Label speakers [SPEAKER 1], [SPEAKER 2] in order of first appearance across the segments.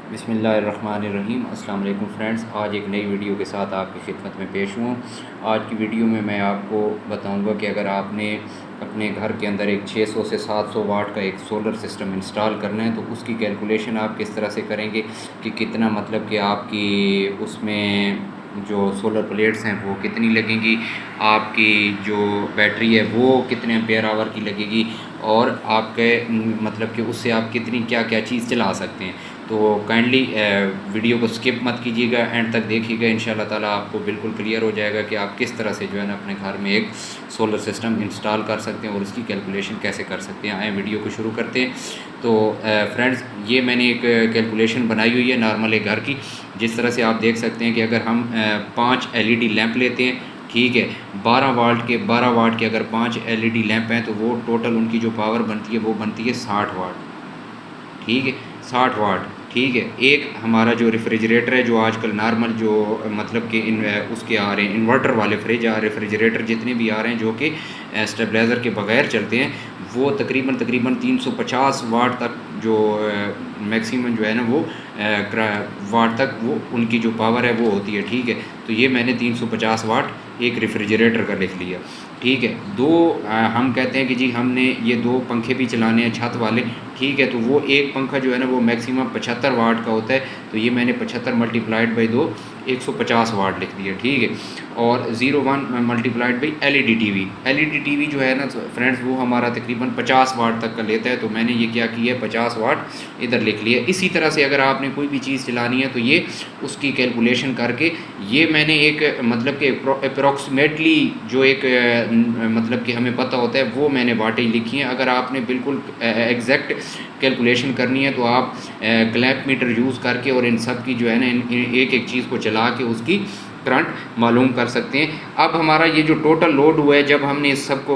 [SPEAKER 1] बिस्मिल्लाहिर्रहमानिर्रहीम। अस्सलाम वालेकुम फ्रेंड्स, आज एक नई वीडियो के साथ आपकी खिदमत में पेश हूँ। आज की वीडियो में मैं आपको बताऊंगा कि अगर आपने अपने घर के अंदर एक 600 से 700 वाट का एक सोलर सिस्टम इंस्टॉल करना है तो उसकी कैलकुलेशन आप किस तरह से करेंगे कि कितना मतलब कि आपकी उसमें जो सोलर प्लेट्स हैं वो कितनी लगेंगी, आपकी जो बैटरी है वो कितने एम्पेयर आवर की लगेगी और आपके मतलब कि उससे आप कितनी क्या क्या चीज़ चला सकते हैं। तो काइंडली वीडियो को स्किप मत कीजिएगा, एंड तक देखिएगा। इंशाल्लाह ताला आपको बिल्कुल क्लियर हो जाएगा कि आप किस तरह से जो है ना अपने घर में एक सोलर सिस्टम इंस्टॉल कर सकते हैं और उसकी कैलकुलेशन कैसे कर सकते हैं। आए वीडियो को शुरू करते हैं। तो फ्रेंड्स, ये मैंने एक कैलकुलेशन बनाई हुई है नॉर्मल एक घर की। जिस तरह से आप देख सकते हैं कि अगर हम 5 LED लैंप लेते हैं, ठीक है, 12 वाट के अगर 5 LED लैंप हैं तो वो टोटल उनकी जो पावर बनती है वो बनती है 60 वाट। ठीक है, 60 वाट। ठीक है, एक हमारा जो रेफ्रिजरेटर है, जो आजकल नॉर्मल जो मतलब कि उसके आ रहे हैं इन्वर्टर वाले फ्रिज रेफ्रिजरेटर जितने भी आ रहे हैं जो कि स्टेबलाइज़र के बगैर चलते हैं, वो तकरीबन 350 वाट तक जो मैक्सिमम जो है ना वो वाट तक वो उनकी जो पावर है वो होती है। ठीक है, तो ये मैंने 350 वाट एक रेफ्रिजरेटर का लिख लिया। ठीक है, दो हम कहते हैं कि जी हमने ये 2 पंखे भी चलाने हैं छत वाले। ठीक है, तो वो एक पंखा जो है ना वो मैक्सिमम 75 वाट का होता है, तो ये मैंने 75 मल्टीप्लाइड बाई 2 150 वाट लिख दिया। ठीक है, और 01 मल्टीप्लाइड बाई एलईडी टीवी जो है ना फ्रेंड्स वो हमारा तकरीबन 50 वाट तक का लेता है, तो मैंने ये क्या किया है 50 वाट इधर लिख लिया। इसी तरह से अगर आपने कोई भी चीज़ चलानी है तो ये उसकी कैलकुलेशन करके ये मैंने एक मतलब कि अप्रॉक्सीमेटली जो एक मतलब कि हमें पता होता है वो मैंने वाटें लिखी हैं। अगर आपने बिल्कुल एग्जैक्ट कैलकुलेशन करनी है तो आप क्लैंप मीटर यूज़ करके और इन सब की जो है ना एक एक चीज़ को चला के उसकी करंट मालूम कर सकते हैं। अब हमारा ये जो टोटल लोड हुआ है, जब हमने इस सब को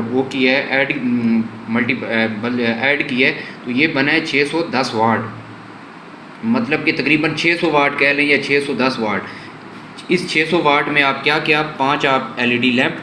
[SPEAKER 1] वो किया है ऐड किया है, तो ये बना है 610 वाट। मतलब कि तकरीबन 600 वाट कह लें या 610 वाट। इस 600 वाट में आप क्या क्या 5 आप LED लैंप,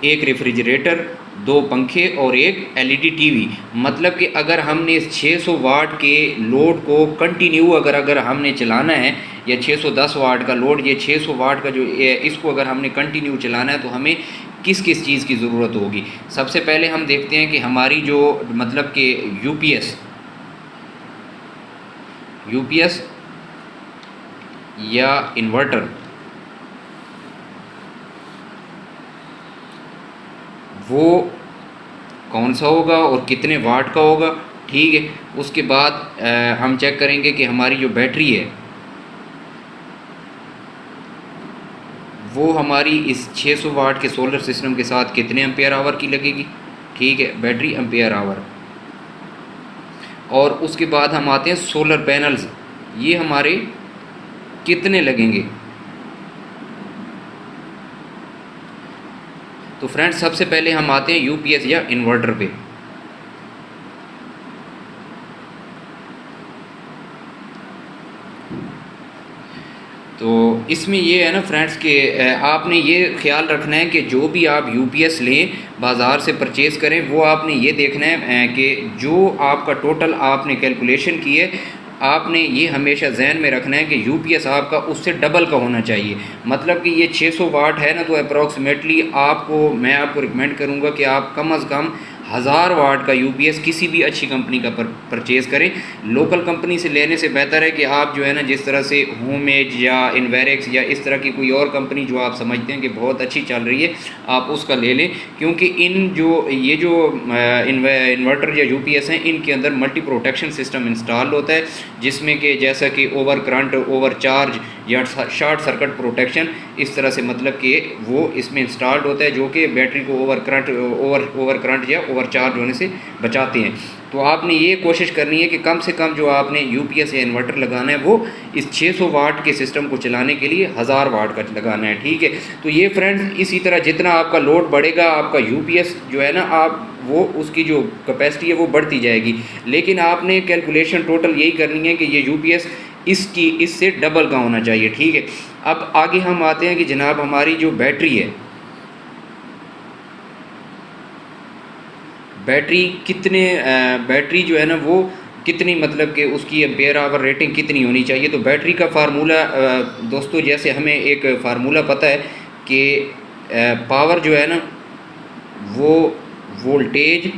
[SPEAKER 1] एक रेफ्रिजरेटर, 2 पंखे और एक LED टीवी। मतलब कि अगर हमने इस 600 वाट के लोड को कंटिन्यू अगर हमने चलाना है, या 610 वाट का लोड, ये 600 वाट का जो इसको अगर हमने कंटिन्यू चलाना है तो हमें किस किस चीज़ की ज़रूरत होगी। सबसे पहले हम देखते हैं कि हमारी जो मतलब कि यूपीएस या इन्वर्टर वो कौन सा होगा और कितने वाट का होगा। ठीक है, उसके बाद हम चेक करेंगे कि हमारी जो बैटरी है वो हमारी इस 600 वाट के सोलर सिस्टम के साथ कितने एम्पेयर आवर की लगेगी। ठीक है, बैटरी एम्पेयर आवर। और उसके बाद हम आते हैं सोलर पैनल्स, ये हमारे कितने लगेंगे। तो फ्रेंड्स, सबसे पहले हम आते हैं यूपीएस या इन्वर्टर पे। तो इसमें ये है ना फ्रेंड्स कि आपने ये ख्याल रखना है कि जो भी आप यूपीएस लें बाज़ार से परचेज़ करें, वो आपने ये देखना है कि जो आपका टोटल आपने कैलकुलेशन की है, आपने ये हमेशा जहन में रखना है कि यूपीएस आपका उससे डबल का होना चाहिए। मतलब कि ये 600 वाट है ना, तो अप्रॉक्सीमेटली मैं आपको रिकमेंड करूँगा कि आप कम अज़ कम 1000 वाट का यूपीएस किसी भी अच्छी कंपनी का परचेज़ करें। लोकल कंपनी से लेने से बेहतर है कि आप जो है ना जिस तरह से होमेज या इन्वेरेक्स या इस तरह की कोई और कंपनी जो आप समझते हैं कि बहुत अच्छी चल रही है, आप उसका ले लें। क्योंकि ये जो इन्वर्टर या यूपीएस हैं, इनके अंदर मल्टी प्रोटेक्शन सिस्टम इंस्टॉल होता है, जिसमें कि जैसा कि ओवर करंट, ओवर चार्ज या शॉर्ट सर्किट प्रोटेक्शन, इस तरह से मतलब कि वो इसमें इंस्टॉल्ड होता है, जो कि बैटरी को ओवर करंट या ओवर चार्ज होने से बचाते हैं। तो आपने ये कोशिश करनी है कि कम से कम जो आपने यूपीएस या इन्वर्टर लगाना है वो इस 600 वाट के सिस्टम को चलाने के लिए 1000 वाट का लगाना है। ठीक है, तो ये फ्रेंड्स इसी तरह जितना आपका लोड बढ़ेगा, आपका यूपीएस जो है ना वो उसकी जो कैपेसिटी है वो बढ़ती जाएगी। लेकिन आपने कैलकुलेशन टोटल यही करनी है कि ये यूपीएस इससे डबल का होना चाहिए। ठीक है, अब आगे हम आते हैं कि जनाब हमारी जो बैटरी है, बैटरी जो है ना वो कितनी मतलब कि उसकी एम्पेयर आवर रेटिंग कितनी होनी चाहिए। तो बैटरी का फार्मूला दोस्तों, जैसे हमें एक फार्मूला पता है कि पावर जो है ना वो वोल्टेज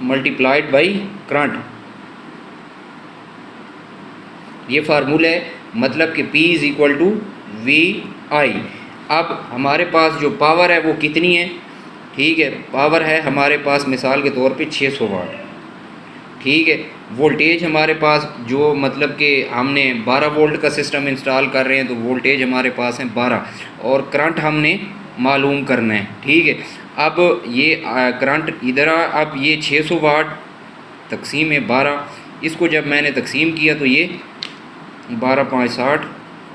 [SPEAKER 1] मल्टीप्लाइड बाई करंट, ये फार्मूला है। मतलब कि P is equal to V I. अब हमारे पास जो पावर है वो कितनी है, ठीक है, पावर है हमारे पास मिसाल के तौर पे 600 वाट, ठीक है। वोल्टेज हमारे पास जो मतलब कि हमने 12 वोल्ट का सिस्टम इंस्टॉल कर रहे हैं, तो वोल्टेज हमारे पास है 12 और करंट हमने मालूम करना है, ठीक है। अब ये करंट इधर अब ये 600 वाट तकसीम है 12, इसको जब मैंने तकसीम किया तो ये 12.60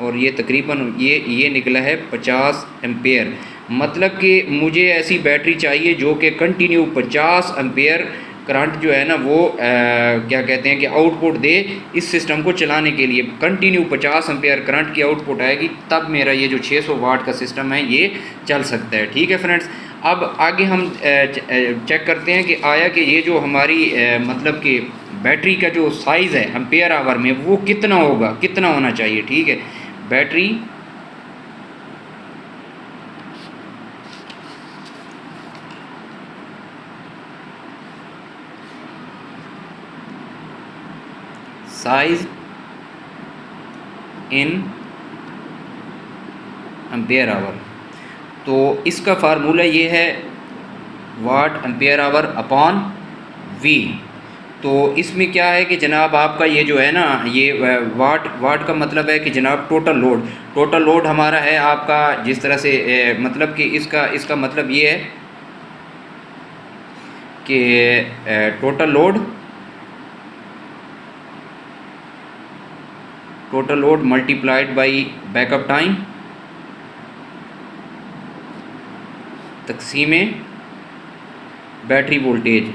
[SPEAKER 1] और ये तकरीबन ये निकला है 50 एम्पेयर। मतलब कि मुझे ऐसी बैटरी चाहिए जो कि कंटिन्यू 50 एम्पेयर करंट जो है ना वो क्या कहते हैं कि आउटपुट दे इस सिस्टम को चलाने के लिए। कंटिन्यू 50 एम्पेयर करंट की आउटपुट आएगी, तब मेरा ये जो 600 वाट का सिस्टम है ये चल सकता है, ठीक है फ्रेंड्स। अब आगे हम चेक करते हैं कि आया कि ये जो हमारी मतलब कि बैटरी का जो साइज़ है एम्पेयर आवर में वो कितना होगा, कितना होना चाहिए, ठीक है। Battery size in ampere hour, तो इसका फार्मूला ये है watt ampere hour upon V. तो इसमें क्या है कि जनाब आपका ये जो है ना ये वाट का मतलब है कि जनाब टोटल लोड हमारा है आपका, जिस तरह से मतलब कि इसका मतलब ये है कि total load multiplied by backup time तकसीमे बैटरी वोल्टेज।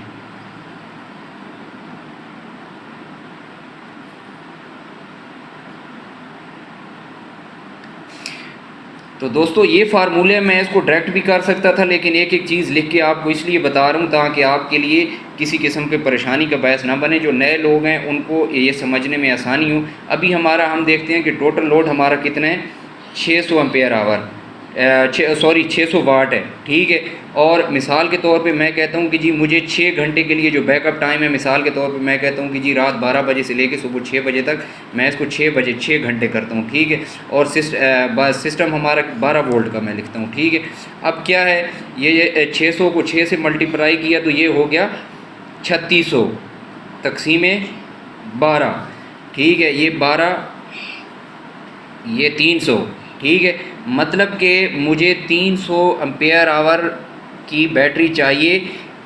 [SPEAKER 1] तो दोस्तों ये फार्मूले मैं इसको डायरेक्ट भी कर सकता था, लेकिन एक एक चीज़ लिख के आपको इसलिए बता रहा हूँ ताकि आपके लिए किसी किस्म की परेशानी का बायस ना बने। जो नए लोग हैं उनको ये समझने में आसानी हो। अभी हम देखते हैं कि टोटल लोड हमारा कितना है, 600 एम्पेयर आवर 600 वाट है, ठीक है। और मिसाल के तौर पे मैं कहता हूँ कि जी मुझे 6 घंटे के लिए जो बैकअप टाइम है, मिसाल के तौर पे मैं कहता हूँ कि जी रात 12 बजे से लेके सुबह 6 बजे तक मैं इसको 6 घंटे करता हूँ, ठीक है। और सिस्टम हमारा 12 वोल्ट का मैं लिखता हूँ, ठीक है। अब क्या है, ये 600 को 6 से मल्टीप्लाई किया तो ये हो गया 3600 तकसीमे 12, ठीक है। ये 12 ये 300, ठीक है। मतलब कि मुझे 300 एम्पेयर आवर की बैटरी चाहिए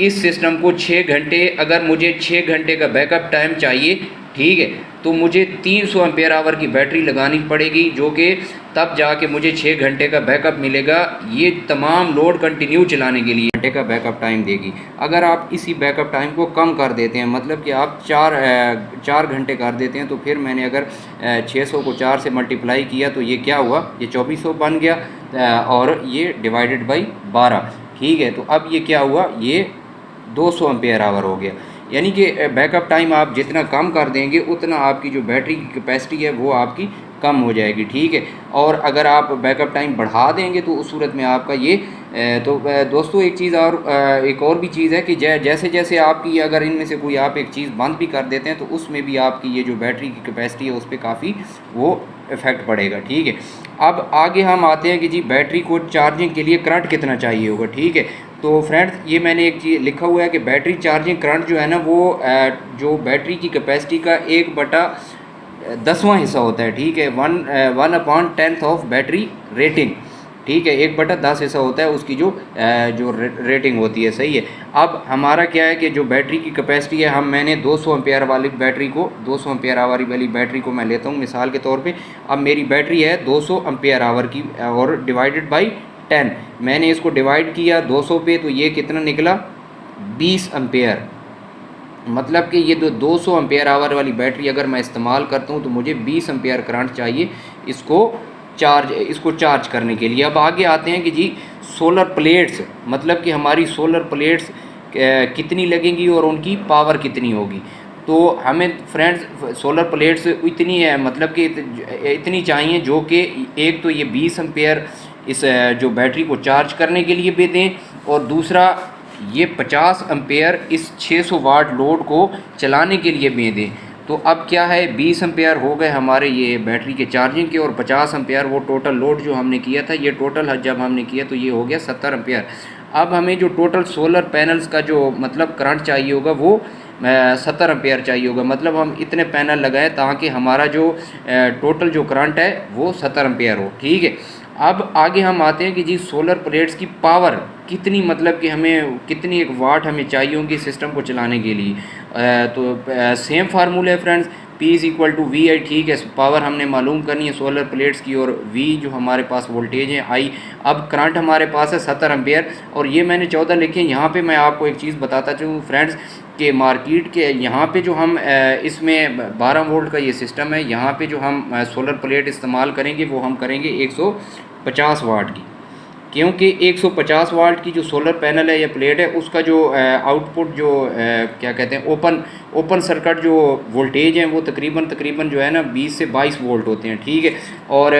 [SPEAKER 1] इस सिस्टम को 6 घंटे, अगर मुझे 6 घंटे का बैकअप टाइम चाहिए, ठीक है, तो मुझे 300 एम्पेयर आवर की बैटरी लगानी पड़ेगी, जो कि तब जाके मुझे 6 घंटे का बैकअप मिलेगा। ये तमाम लोड कंटिन्यू चलाने के लिए घंटे का बैकअप टाइम देगी। अगर आप इसी बैकअप टाइम को कम कर देते हैं, मतलब कि आप 4 घंटे कर देते हैं, तो फिर मैंने अगर 600 को 4 से मल्टीप्लाई किया तो ये क्या हुआ, ये 2400 बन गया और ये डिवाइडेड बाई 12, ठीक है। तो अब ये क्या हुआ, ये 200 एम्पेयर आवर हो गया। यानी कि बैकअप टाइम आप जितना कम कर देंगे उतना आपकी जो बैटरी की कैपेसिटी है वो आपकी कम हो जाएगी, ठीक है। और अगर आप बैकअप टाइम बढ़ा देंगे तो उस सूरत में आपका ये दोस्तों एक और भी चीज़ है कि जैसे जैसे आपकी अगर इनमें से कोई आप एक चीज़ बंद भी कर देते हैं तो उसमें भी आपकी ये जो बैटरी की कैपेसिटी है उस पर काफ़ी वो इफ़ेक्ट पड़ेगा, ठीक है। अब आगे हम आते हैं कि जी बैटरी को चार्जिंग के लिए करंट कितना चाहिए होगा, ठीक है। तो फ्रेंड्स ये मैंने एक चीज़ लिखा हुआ है कि बैटरी चार्जिंग करंट जो है ना वो जो बैटरी की कैपेसिटी का 1/10वां हिस्सा होता है, ठीक है। 1/10 ऑफ बैटरी रेटिंग, ठीक है, 1/10 हिस्सा होता है उसकी जो रेटिंग होती है, सही है। अब हमारा क्या है कि जो बैटरी की कैपेसिटी है, मैंने 200 एम्पेयर वाली बैटरी को 200 एम्पेयर आवर वाली बैटरी को मैं लेता हूँ मिसाल के तौर पे। अब मेरी बैटरी है 200 एम्पेयर आवर की और डिवाइडेड बाई 10, मैंने इसको डिवाइड किया 200 पे, तो ये कितना निकला 20 एम्पेयर। मतलब कि ये 200 एम्पेयर आवर वाली बैटरी अगर मैं इस्तेमाल करता हूँ तो मुझे 20 एम्पेयर करंट चाहिए इसको चार्ज करने के लिए। अब आगे आते हैं कि जी सोलर प्लेट्स, मतलब कि हमारी सोलर प्लेट्स कितनी लगेंगी और उनकी पावर कितनी होगी। तो हमें फ्रेंड्स सोलर प्लेट्स इतनी है, मतलब कि इतनी चाहिए जो कि एक तो ये 20 एम्पेयर इस जो बैटरी को चार्ज करने के लिए भी दें, और दूसरा ये 50 एम्पेयर इस 600 वाट लोड को चलाने के लिए भी दें। तो अब क्या है, 20 एम्पेयर हो गए हमारे ये बैटरी के चार्जिंग के, और 50 एम्पेयर वो टोटल लोड जो हमने किया था, ये टोटल जब हमने किया तो ये हो गया 70 एम्पेयर। अब हमें जो टोटल सोलर पैनल्स का जो मतलब करंट चाहिए होगा वो 70 एम्पेयर चाहिए होगा। मतलब हम इतने पैनल लगाएं ताकि हमारा जो टोटल जो करंट है वो 70 एम्पेयर हो। ठीक है, अब आगे हम आते हैं कि जी सोलर प्लेट्स की पावर कितनी, मतलब कि हमें कितनी एक वाट हमें चाहिए होगी सिस्टम को चलाने के लिए। तो सेम फार्मूला है friends, P is equal to V I. ठीक है, पावर हमने मालूम करनी है सोलर प्लेट्स की, और V जो हमारे पास वोल्टेज है I। अब करंट हमारे पास है 70 एम्पेयर, और ये मैंने 14 लिखे। यहाँ पे मैं आपको एक चीज़ बताता चलूँ फ्रेंड्स कि मार्केट के यहाँ पे जो हम इसमें 12 वोल्ट का ये सिस्टम है, यहाँ पे जो हम सोलर प्लेट इस्तेमाल करेंगे वो हम करेंगे 150 वाट की, क्योंकि 150 वाट की जो सोलर पैनल है या प्लेट है उसका जो आउटपुट जो क्या कहते हैं ओपन सर्किट जो वोल्टेज हैं वो तकरीबन जो है ना 20 से 22 वोल्ट होते हैं। ठीक है, और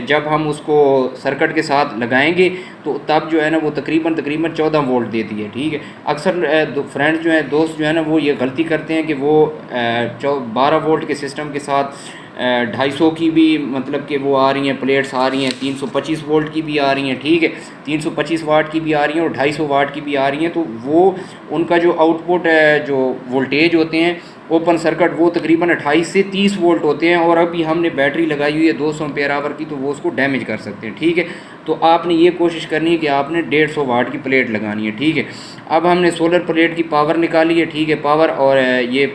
[SPEAKER 1] जब हम उसको सर्किट के साथ लगाएंगे तो तब जो है ना वो तकरीबन 14 वोल्ट देती है। ठीक है, अक्सर फ्रेंड्स जो हैं, दोस्त जो है ना, वो ये गलती करते हैं कि वो 12 वोल्ट के सिस्टम के साथ 250 की भी मतलब कि वो आ रही हैं प्लेट्स आ रही हैं, 325 वोल्ट की भी आ रही हैं। ठीक है, 325 वाट की भी आ रही हैं और 250 वाट की भी आ रही हैं। तो वो उनका जो आउटपुट जो वोल्टेज होते हैं ओपन सर्किट वो तकरीबन 28 से 30 वोल्ट होते हैं, और अभी हमने बैटरी लगाई हुई है 200 एम्पेयर आवर की, तो वो उसको डैमेज कर सकते हैं। ठीक है, तो आपने ये कोशिश करनी है कि आपने 150 वाट की प्लेट लगानी है। ठीक है, अब हमने सोलर प्लेट की पावर निकाली है। ठीक है, पावर, और ये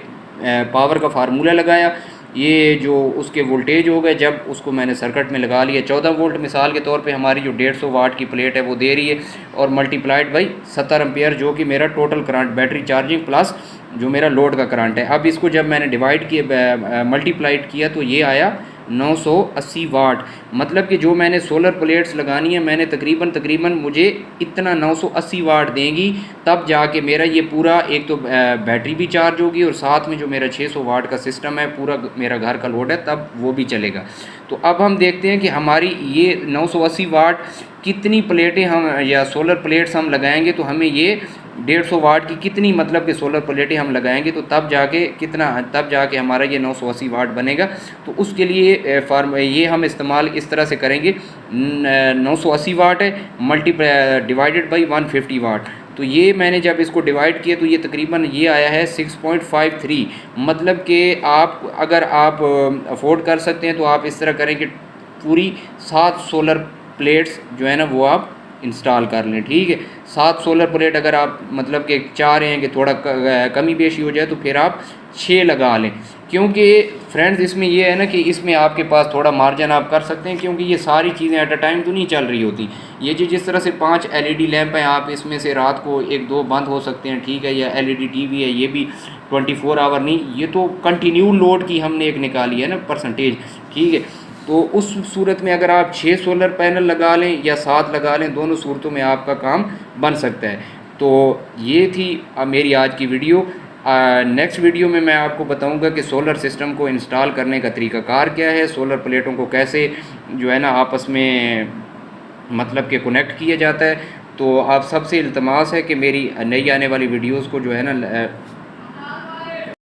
[SPEAKER 1] पावर का फार्मूला लगाया, ये जो उसके वोल्टेज हो गए जब उसको मैंने सर्किट में लगा लिया 14 वोल्ट मिसाल के तौर पे हमारी जो 150 वाट की प्लेट है वो दे रही है, और मल्टीप्लाइड बाई 70 एम्पेयर जो कि मेरा total current battery charging plus जो मेरा लोड का करंट है। अब इसको जब मैंने डिवाइड किया मल्टीप्लाइड किया तो ये आया 980 वाट। मतलब कि जो मैंने सोलर प्लेट्स लगानी है मैंने तकरीबन मुझे इतना 980 वाट देंगी, तब जाके मेरा ये पूरा एक तो बैटरी भी चार्ज होगी और साथ में जो मेरा 600 वाट का सिस्टम है पूरा मेरा घर का लोड है तब वो भी चलेगा। तो अब हम देखते हैं कि हमारी ये 980 वाट कितनी प्लेटें हम या सोलर प्लेट्स हम लगाएंगे तो हमें ये 150 वाट की कितनी मतलब कि सोलर प्लेटें हम लगाएंगे तो तब जाके हमारा ये 980 वाट बनेगा। तो उसके लिए ये हम इस्तेमाल इस तरह से करेंगे, 980 वाट है डिवाइडेड बाई 150 वाट। तो ये मैंने जब इसको डिवाइड किया तो ये तकरीबन ये आया है 6.53। मतलब कि आप अगर आप अफोर्ड कर सकते हैं तो आप इस तरह करें कि पूरी 7 सोलर प्लेट्स जो है ना वो आप इंस्टॉल कर लें। ठीक है, 7 सोलर प्लेट अगर आप मतलब कि चाह रहे हैं कि थोड़ा कमी बेशी हो जाए तो फिर आप 6 लगा लें, क्योंकि फ्रेंड्स इसमें ये है ना कि इसमें आपके पास थोड़ा मार्जिन आप कर सकते हैं, क्योंकि ये सारी चीज़ें एट अ टाइम तो नहीं चल रही होती। ये जिस तरह से 5 LED लैंप हैं आप इसमें से रात को 1-2 बंद हो सकते हैं। ठीक है, या LED TV है ये भी 24 आवर नहीं, ये तो कंटिन्यू लोड की हमने एक निकाली है ना परसेंटेज। ठीक है, तो उस सूरत में अगर आप 6 सोलर पैनल लगा लें या 7 लगा लें, दोनों सूरतों में आपका काम बन सकता है। तो ये थी मेरी आज की वीडियो। नेक्स्ट वीडियो में मैं आपको बताऊंगा कि सोलर सिस्टम को इंस्टॉल करने का तरीक़ाकार क्या है, सोलर प्लेटों को कैसे जो है ना आपस में मतलब कि कनेक्ट किया जाता है। तो आप सबसे इल्तमास है कि मेरी नई आने वाली वीडियोज़ को जो है ना